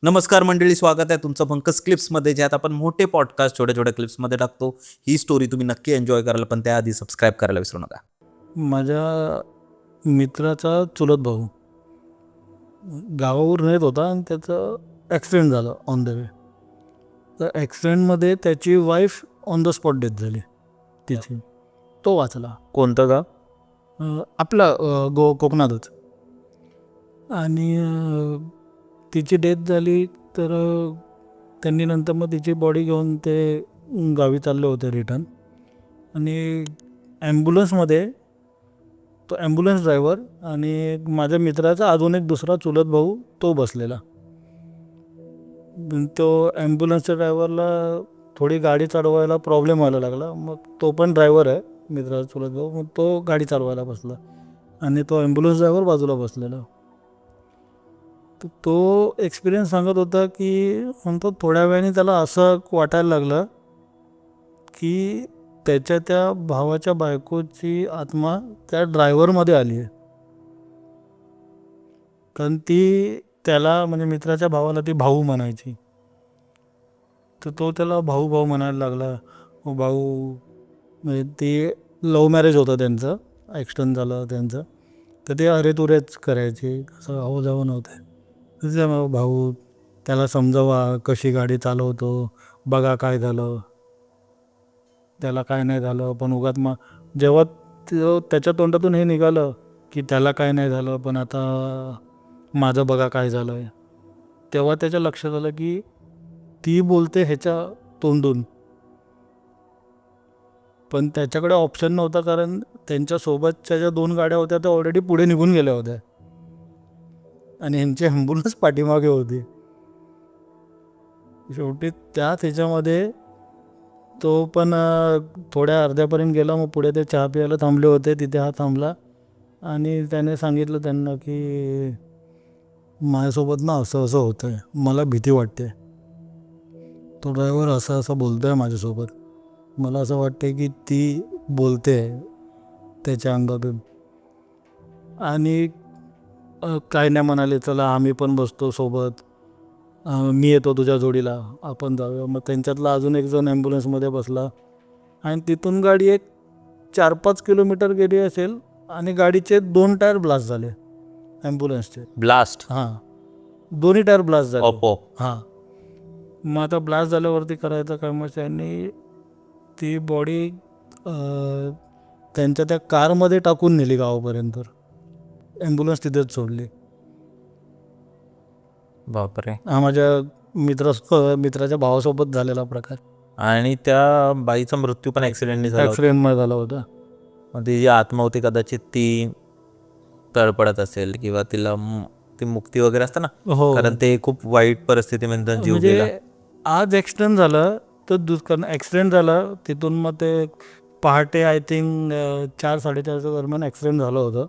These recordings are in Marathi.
नमस्कार मंडळी, स्वागत आहे तुमचं पंकज क्लिप्समध्ये, ज्यात आपण मोठे पॉडकास्ट छोट्या छोट्या क्लिप्समध्ये टाकतो. ही स्टोरी तुम्ही नक्की एन्जॉय कराल, पण त्याआधी सबस्क्राईब करायला विसरू नका. माझ्या मित्राचा चुलत भाऊ गावावरून येत होता आणि त्याचं ॲक्सिडेंट झालं ऑन द वे. तर ॲक्सिडेंटमध्ये त्याची wife on the spot death झाली तिची. तो वाचला. कोणतं गाव? आपला कोकणातच. आणि तिची डेथ झाली. तर त्यांनी नंतर मग तिची बॉडी घेऊन ते गावी चालले होते रिटर्न. आणि ॲम्ब्युलन्समध्ये तो ॲम्ब्युलन्स ड्रायव्हर आणि माझ्या मित्राचा अजून एक दुसरा चुलत भाऊ तो बसलेला. तो ॲम्ब्युलन्सच्या ड्रायव्हरला थोडी गाडी चालवायला प्रॉब्लेम व्हायला लागला. मग तो पण ड्रायव्हर आहे मित्राचा चुलत भाऊ, मग तो गाडी चालवायला बसला आणि तो ॲम्ब्युलन्स ड्रायव्हर बाजूला बसलेला. तर तो एक्सपिरियन्स सांगत होता की म्हणतो थोड्या वेळाने त्याला असं वाटायला लागलं की त्याच्या त्या भावाच्या बायकोची आत्मा त्या ड्रायव्हरमध्ये आली आहे. कारण ती त्याला म्हणजे मित्राच्या भावाला ती भाऊ म्हणायची. तर तो त्याला भाऊ भाऊ म्हणायला लागला. भाऊ म्हणजे ते लव्ह मॅरेज होतं त्यांचं, ॲक्सिडेंट झालं त्यांचं. तर ते अरे तुरेच करायचे, असं भाऊ जाऊ नव्हते. त्याच्या भाऊ त्याला समजावा, कशी गाडी चालवतो, बघा काय झालं, त्याला काय नाही झालं. पण उगाच मग जेव्हा त्याच्या तोंडातून हे निघालं की त्याला काय नाही झालं पण आता माझं बघा काय झालं आहे, तेव्हा त्याच्या लक्षात आलं की ती बोलते ह्याच्या तोंडून. पण त्याच्याकडे ऑप्शन नव्हता, कारण त्यांच्यासोबतच्या ज्या 2 गाड्या होत्या त्या ऑलरेडी पुढे निघून गेल्या होत्या आणि ह्यांची ॲम्ब्युलन्स पाठीमागे होती. शेवटी त्याच्यामध्ये तो पण थोड्या अर्ध्यापर्यंत गेला. मग पुढे ते चहा प्यायला थांबले होते, तिथे हा थांबला आणि त्याने सांगितलं त्यांना की माझ्यासोबत ना असं असं होतं आहे, मला भीती वाटते. तो ड्रायव्हर असं असं बोलतो आहे माझ्यासोबत, मला असं वाटतं की ती बोलते त्याच्या अंगातून. आणि काय नाही म्हणाले, चला आम्ही पण बसतो सोबत, मी येतो तुझ्या जोडीला, आपण जाऊया. मग त्यांच्यातला अजून एक जण ॲम्ब्युलन्समध्ये बसला आणि तिथून गाडी एक 4-5 किलोमीटर गेली असेल आणि गाडीचे 2 टायर ब्लास्ट झाले ॲम्ब्युलन्सचे. ब्लास्ट? हां, दोन्ही टायर ब्लास्ट झाले. ओपो. हां. मग आता ब्लास्ट झाल्यावरती करायचं काय, मग त्यांनी ती बॉडी त्यांच्या त्या कारमध्ये टाकून नेली गावापर्यंत. ॲम्ब्युलन्स तिथेच सोडली. बापरे. हा माझ्या मित्राच्या भावासोबत झालेला प्रकार. आणि त्या बाईचा मृत्यू पण ॲक्सिडेंटने झाला होता. ॲक्सिडेंटमध्ये झाला होता. मग ती जी आत्मा होती कदाचित ती तळपडत असेल किंवा तिला ती मुक्ती वगैरे असतं ना. हो, कारण ते खूप वाईट परिस्थितीमध्ये जीव गेला. म्हणजे आज ॲक्सिडेंट झालं तर कारण ॲक्सिडेंट झाला तिथून मग ते पहाटे आय थिंक 4-4:30च्या दरम्यान ॲक्सिडेंट झालं होतं.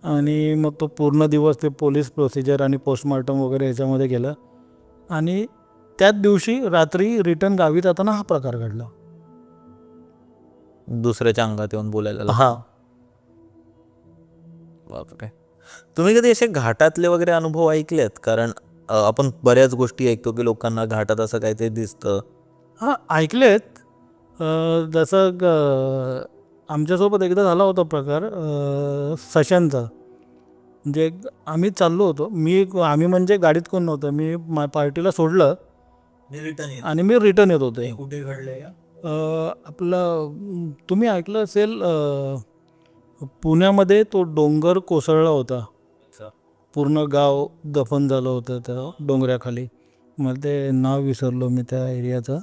आणि मग तो पूर्ण दिवस ते पोलीस प्रोसिजर आणि पोस्टमॉर्टम वगैरे ह्याच्यामध्ये गेलं. आणि त्याच दिवशी रात्री रिटर्न गावी जाताना हा प्रकार घडला. दुसऱ्याच्या अंगात येऊन बोलायला लागला. हां. बापरे. तुम्ही कधी असे घाटातले वगैरे अनुभव ऐकलेत? कारण आपण बऱ्याच गोष्टी ऐकतो की लोकांना घाटात असं काहीतरी दिसतं. हां, ऐकलेत. जसं आमच्यासोबत एकदा झाला होता प्रकार सशांचा. म्हणजे आम्ही चाललो होतो, आम्ही म्हणजे गाडीत कोण नव्हतं, मी पार्टीला सोडलं आणि मी रिटर्न येत होतो. कुठे घडलंय? आपलं तुम्ही ऐकलं असेल, पुण्यामध्ये तो डोंगर कोसळला होता. पूर्ण गाव दफन झालं होतं त्या डोंगराखाली. मला ते नाव विसरलो मी त्या एरियाचं.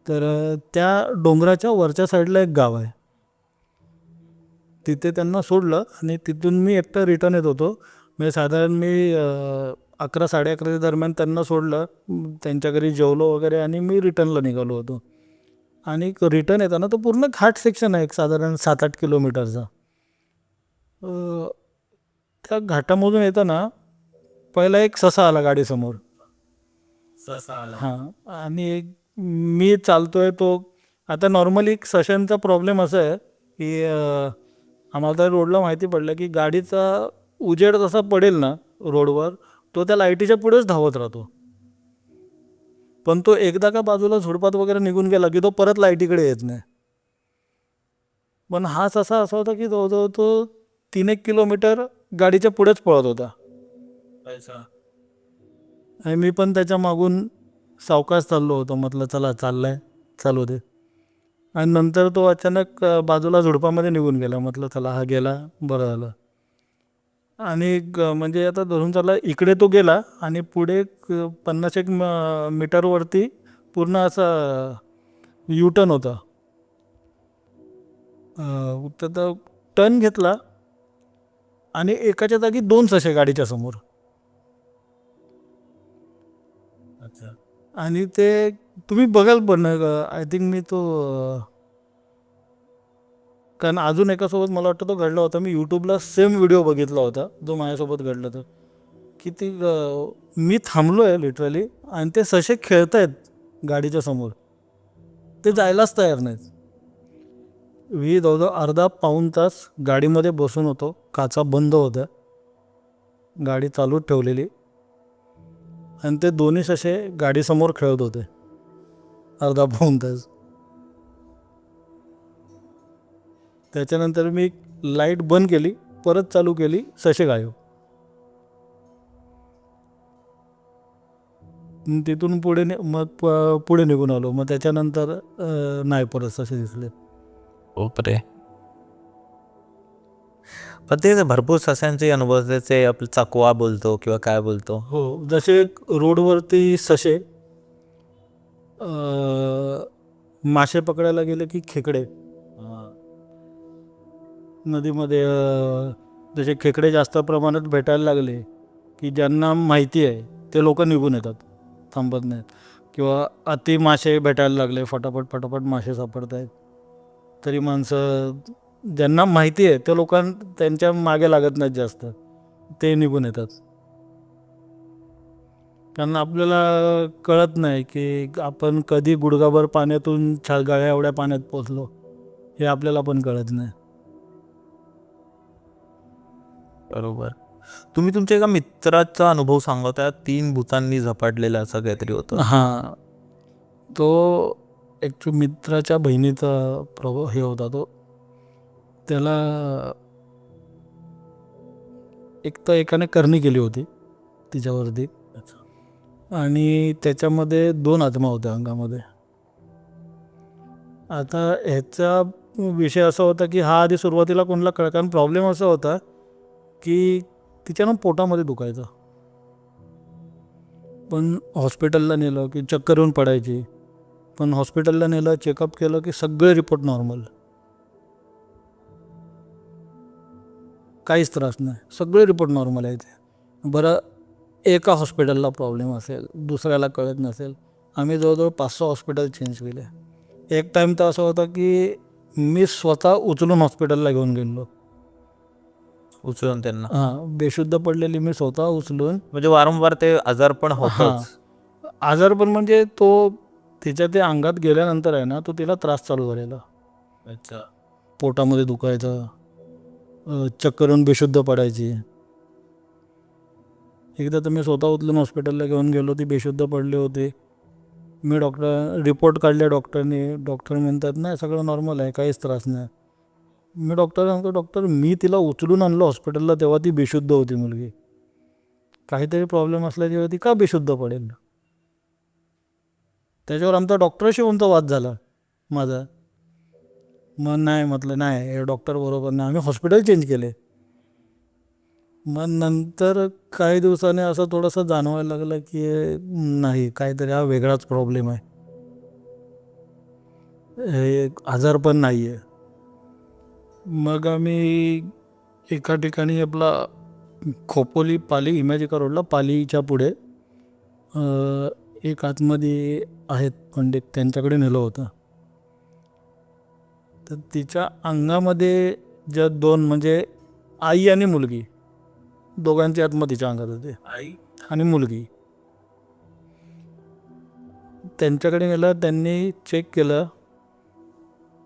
तर त्या डोंगराच्या वरच्या साईडला एक गाव आहे, तिथे त्यांना सोडलं आणि तिथून मी एकटा रिटर्न येत होतो. म्हणजे साधारण मी 11-11:30 दरम्यान त्यांना सोडलं, त्यांच्या घरी जेवलो वगैरे आणि मी रिटर्नला निघालो होतो. आणि रिटर्न येताना तो पूर्ण घाट सेक्शन आहे, एक साधारण 7-8 किलोमीटरचा. त्या घाटामधून येताना पहिला एक ससा आला गाडीसमोर. हां. आणि मी चालतोय, तो आता नॉर्मली सशांचा प्रॉब्लेम असा आहे की आम्हाला त्या रोडला माहिती पडलं की गाडीचा उजेड जसा पडेल ना रोडवर, तो त्या लाईटीच्या पुढेच धावत राहतो. पण तो एकदा का बाजूला झुडपात वगैरे निघून गेला की तो परत लाईटीकडे येत नाही. पण हाच असा होता की जवळजवळ तो 3-1 किलोमीटर गाडीच्या पुढेच पळत होता. आणि मी पण त्याच्या मागून सावकाश चाललो होतो. म्हटलं चला चाललाय, चालू दे. आणि नंतर तो अचानक बाजूला झुडपामध्ये निघून गेला. म्हटलं चला हा गेला, बरं झालं. आणि म्हणजे आता धरून चालला इकडे तो गेला आणि पुढे 50-1 मीटरवरती पूर्ण असा युटर्न होता. तर टर्न घेतला आणि एकाच्या जागी 2 ससे गाडीच्या समोर. आणि ते तुम्ही बघाल पण आय थिंक मी तो कारण अजून एकासोबत मला वाटतं तो घडला होता. मी यूट्यूबला सेम व्हिडिओ बघितला होता जो माझ्यासोबत घडला होता की ती मी थांबलो आहे लिटरली आणि ते ससे खेळत आहेत गाडीच्या समोर. ते जायलाच तयार नाहीत. मी जवळजवळ अर्धा-पाऊण तास गाडीमध्ये बसून होतो. काचा बंद होत्या, गाडी चालूच ठेवलेली आणि ते दोन्ही ससे गाडीसमोर खेळत होते अर्धा-पाऊण तास. त्याच्यानंतर मी लाईट बंद केली, परत चालू केली, ससे गायब. तिथून पुढे मग पुढे निघून आलो. मग त्याच्यानंतर नाही परत ससे दिसले. बापरे. पण ते भरपूर सस्यांचे अनुभव, त्याचे आपलं चकवा बोलतो किंवा काय बोलतो. हो, जसे रोडवरती ससे मासे पकडायला गेले की खेकडे नदीमध्ये जसे खेकडे जास्त प्रमाणात भेटायला लागले की ज्यांना माहिती आहे ते लोक निघून येतात, थांबत नाहीत. किंवा अति मासे भेटायला लागले, फटाफट फटाफट मासे सापडत आहेत, तरी माणसं ज्यांना माहिती आहे ते त्यांच्या मागे लागत नाहीत जास्त, ते निघून येतात. कारण आपल्याला कळत नाही की आपण कधी गुडघाभर पाण्यातून गळ्या एवढ्या पाण्यात पोचलो, हे आपल्याला पण कळत नाही. बरोबर. तुम्ही तुमच्या एका मित्राचा अनुभव सांगता, 3 भूतांनी झपाटलेला असं काहीतरी होतं. हां, तो ॲक्च्युली मित्राच्या बहिणीचा हे होता. तो त्याला एक तर एकाने करणी केली होती तिच्यावरती आणि त्याच्यामध्ये 2 आत्मा होत्या अंगामध्ये. आता ह्याचा विषय असा होता की हा आधी सुरुवातीला कोणाला कारण प्रॉब्लेम असा होता की तिच्या पोटामध्ये दुखायचं. पण हॉस्पिटलला नेलं की चक्कर येऊन पडायची. पण हॉस्पिटलला नेलं, चेकअप केलं की सगळे रिपोर्ट नॉर्मल, काहीच त्रास नाही, सगळे रिपोर्ट नॉर्मल आहेत. बरं, एका हॉस्पिटलला प्रॉब्लेम असेल, दुसऱ्याला कळत नसेल. आम्ही जवळजवळ 5-6 हॉस्पिटल चेंज केले. एक टाईम तर असं होता की मी स्वतः उचलून हॉस्पिटलला घेऊन गेलो. उचलून त्यांना. हां, बेशुद्ध पडलेली मी स्वतः उचलून. म्हणजे वारंवार ते आजार पण होतच. आजार पण म्हणजे तो तिच्या ते अंगात गेल्यानंतर आहे ना, तो तिला त्रास चालू झालेला. अच्छा. पोटामध्ये दुखायचं, चक्कर येऊन बेशुद्ध पडायची. एकदा तर मी स्वतः उचलून हॉस्पिटलला घेऊन गेलो, ती बेशुद्ध पडली होती. मी रिपोर्ट काढले डॉक्टरने. डॉक्टर म्हणतात नाही सगळं नॉर्मल आहे, काहीच त्रास नाही. मी डॉक्टर सांगतो, डॉक्टर मी तिला उचलून आणलं हॉस्पिटलला तेव्हा ती बेशुद्ध होती मुलगी, काहीतरी प्रॉब्लेम असल्याशिवाय ती का बेशुद्ध पडेल. त्याच्यावर आमचा डॉक्टरशी कोणता वाद झाला माझा. मग नाही म्हटलं नाही, हे डॉक्टर बरोबर नाही, आम्ही हॉस्पिटल चेंज केले. मग नंतर काही दिवसाने असं थोडंसं जाणवायला लागलं की नाही, काहीतरी हा वेगळाच प्रॉब्लेम आहे, हे आजार पण नाही आहे. मग आम्ही एका ठिकाणी आपला खोपोली पाली इमॅजिका रोडला पालीच्या पुढे एक आतमध्ये आहेत पंडित, त्यांच्याकडे नेलं होतं. तर तिच्या अंगामध्ये ज्या 2 म्हणजे आई आणि मुलगी, दोघांची आत्मा तिच्या अंगात होते, आई आणि मुलगी. त्यांच्याकडे नेलं, त्यांनी चेक केलं.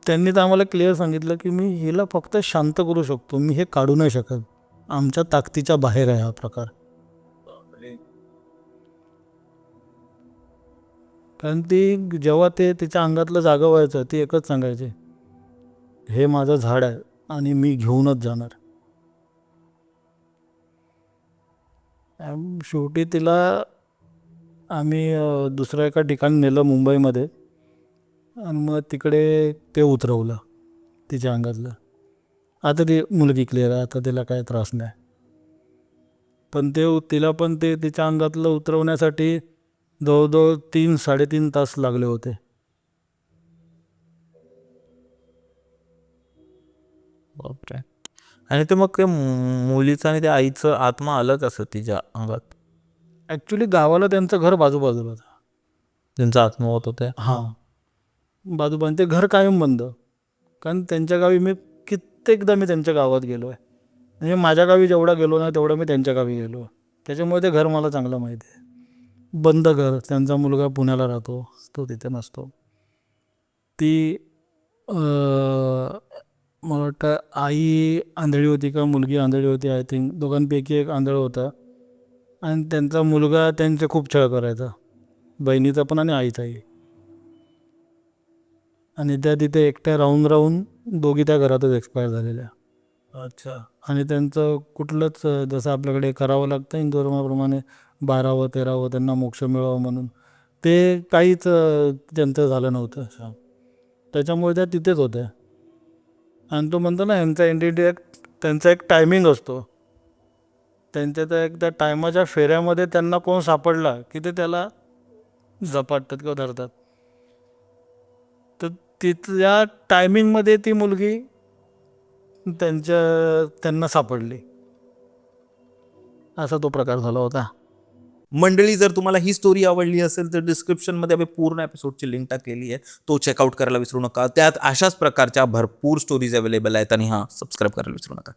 त्यांनी तर आम्हाला क्लिअर सांगितलं की मी हिला फक्त शांत करू शकतो, मी हे काढू नाही शकत, आमच्या ताकदीच्या बाहेर आहे हा प्रकार. कारण ती जेव्हा ते तिच्या अंगातलं जागं व्हायचं ती एकच सांगायची, हे माझं झाड आहे आणि मी घेऊनच जाणार. शेवटी तिला आम्ही दुसऱ्या एका ठिकाणी नेलं मुंबईमध्ये, आणि मग तिकडे ते उतरवलं तिच्या अंगातलं. आता ती मुलगी क्लिअर आहे, आता तिला काय त्रास नाही. पण तिला पण ते तिच्या अंगातलं उतरवण्यासाठी जवळजवळ 3-3.5 तास लागले होते. बापरे. आणि ते मग ते मुलीचं आणि त्या आईचं आत्मा आलंच असं तिच्या अंगात, ॲक्च्युली गावाला त्यांचं घर बाजूबाजूला होतं. त्यांचा आत्मा होत होते. हां, बाजूबाजू ते घर कायम बंद. कारण त्यांच्या गावी मी कित्येकदा त्यांच्या गावात गेलो आहे. म्हणजे माझ्या गावी जेवढा गेलो ना तेवढं मी त्यांच्या गावी गेलो. त्याच्यामुळे ते घर मला चांगलं माहिती आहे. बंद घर. त्यांचा मुलगा पुण्याला राहतो, तो तिथे नसतो. ती मला वाटतं आई आंधळी होती का मुलगी आंधळी होती, आय थिंक दोघांपैकी एक आंधळ होता. आणि त्यांचा मुलगा त्यांचे खूप छळ करायचा, बहिणीचा पण आणि आईचाही. आणि त्या तिथे एकट्या राहून राहून दोघी त्या घरातच एक्सपायर झालेल्या. अच्छा. आणि त्यांचं कुठलंच जसं आपल्याकडे करावं लागतं हिंदू धर्माप्रमाणे 12वं 13वं त्यांना मोक्ष मिळावं म्हणून, ते काहीच त्यांचं झालं नव्हतं. त्याच्यामुळे त्या तिथेच होत्या. आणि तो म्हणतो ना यांचा एनडीडी त्यांचा एक टायमिंग असतो. त्यांच्या त्या टायमाच्या फेऱ्यामध्ये त्यांना कोण सापडला की ते त्याला झपाटतात किंवा धरतात. तर तिथल्या टायमिंगमध्ये ती मुलगी त्यांना सापडली. असा तो प्रकार झाला होता. मंडळी, जर तुम्हाला ही स्टोरी आवडली असेल तर डिस्क्रिप्शनमध्ये आम्ही पूर्ण एपिसोडची लिंक टाकलेली आहे, तो चेकआउट करायला विसरू नका. त्यात अशाच प्रकारच्या भरपूर स्टोरीज अवेलेबल आहेत. आणि हां, सबस्क्राईब करायला विसरू नका.